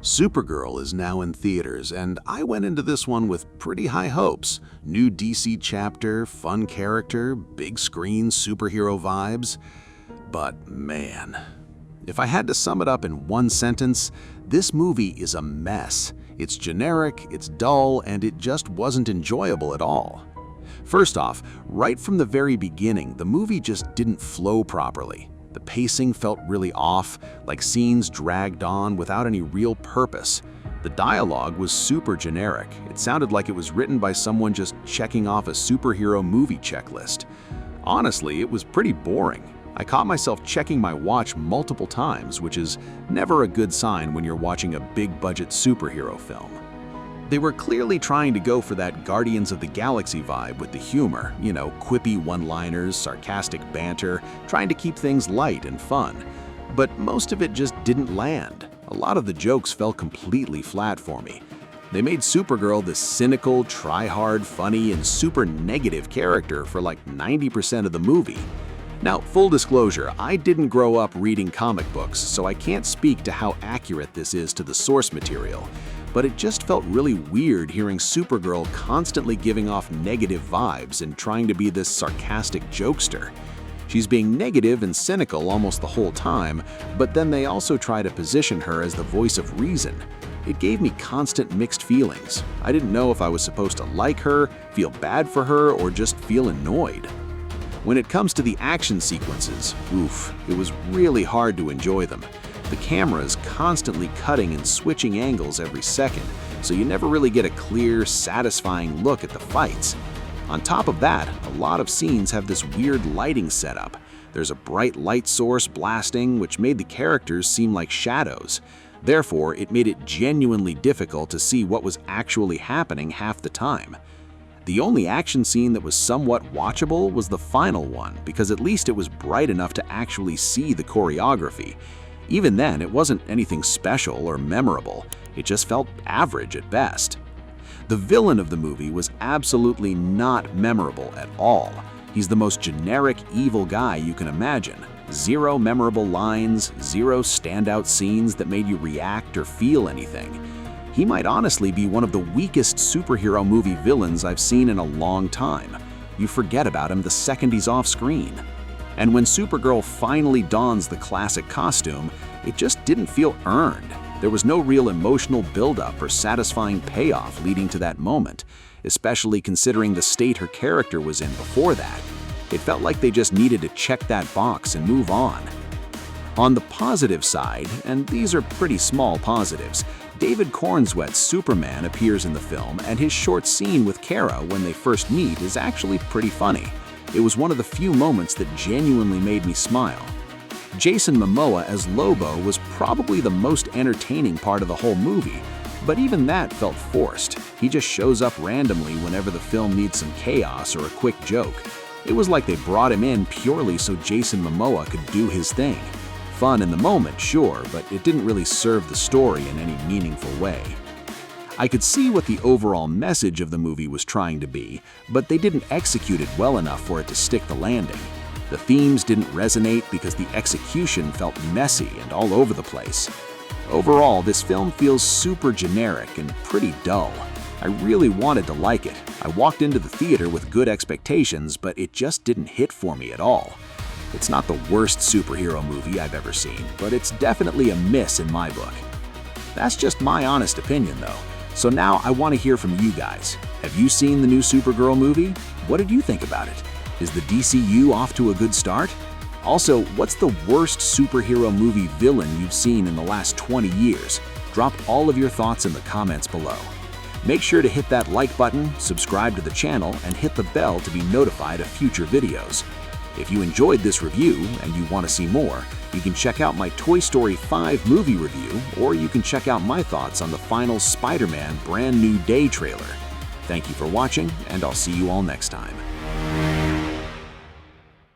Supergirl is now in theaters, and I went into this one with pretty high hopes. New DC chapter, fun character, big screen superhero vibes. But man, if I had to sum it up in one sentence, this movie is a mess. It's generic, it's dull, and it just wasn't enjoyable at all. First off, right from the very beginning, the movie just didn't flow properly. The pacing felt really off, like scenes dragged on without any real purpose. The dialogue was super generic. It sounded like it was written by someone just checking off a superhero movie checklist. Honestly, it was pretty boring. I caught myself checking my watch multiple times, which is never a good sign when you're watching a big-budget superhero film. They were clearly trying to go for that Guardians of the Galaxy vibe with the humor, quippy one-liners, sarcastic banter, trying to keep things light and fun. But most of it just didn't land. A lot of the jokes fell completely flat for me. They made Supergirl this cynical, try-hard, funny, and super negative character for like 90% of the movie. Now, full disclosure, I didn't grow up reading comic books, so I can't speak to how accurate this is to the source material. But it just felt really weird hearing Supergirl constantly giving off negative vibes and trying to be this sarcastic jokester. She's being negative and cynical almost the whole time, but then they also try to position her as the voice of reason. It gave me constant mixed feelings. I didn't know if I was supposed to like her, feel bad for her, or just feel annoyed. When it comes to the action sequences, it was really hard to enjoy them. The camera is constantly cutting and switching angles every second, so you never really get a clear, satisfying look at the fights. On top of that, a lot of scenes have this weird lighting setup. There's a bright light source blasting, which made the characters seem like shadows. Therefore, it made it genuinely difficult to see what was actually happening half the time. The only action scene that was somewhat watchable was the final one, because at least it was bright enough to actually see the choreography. Even then, it wasn't anything special or memorable. It just felt average at best. The villain of the movie was absolutely not memorable at all. He's the most generic evil guy you can imagine. Zero memorable lines, zero standout scenes that made you react or feel anything. He might honestly be one of the weakest superhero movie villains I've seen in a long time. You forget about him the second he's off screen. And when Supergirl finally dons the classic costume, it just didn't feel earned. There was no real emotional buildup or satisfying payoff leading to that moment, especially considering the state her character was in before that. It felt like they just needed to check that box and move on. On the positive side, and these are pretty small positives, David Cornsweet's Superman appears in the film, and his short scene with Kara when they first meet is actually pretty funny. It was one of the few moments that genuinely made me smile. Jason Momoa as Lobo was probably the most entertaining part of the whole movie, but even that felt forced. He just shows up randomly whenever the film needs some chaos or a quick joke. It was like they brought him in purely so Jason Momoa could do his thing. Fun in the moment, sure, but it didn't really serve the story in any meaningful way. I could see what the overall message of the movie was trying to be, but they didn't execute it well enough for it to stick the landing. The themes didn't resonate because the execution felt messy and all over the place. Overall, this film feels super generic and pretty dull. I really wanted to like it. I walked into the theater with good expectations, but it just didn't hit for me at all. It's not the worst superhero movie I've ever seen, but it's definitely a miss in my book. That's just my honest opinion, though. So now I want to hear from you guys. Have you seen the new Supergirl movie? What did you think about it? Is the DCU off to a good start? Also, what's the worst superhero movie villain you've seen in the last 20 years? Drop all of your thoughts in the comments below. Make sure to hit that like button, subscribe to the channel, and hit the bell to be notified of future videos. If you enjoyed this review and you want to see more, you can check out my Toy Story 5 movie review, or you can check out my thoughts on the final Spider-Man Brand New Day trailer. Thank you for watching, and I'll see you all next time.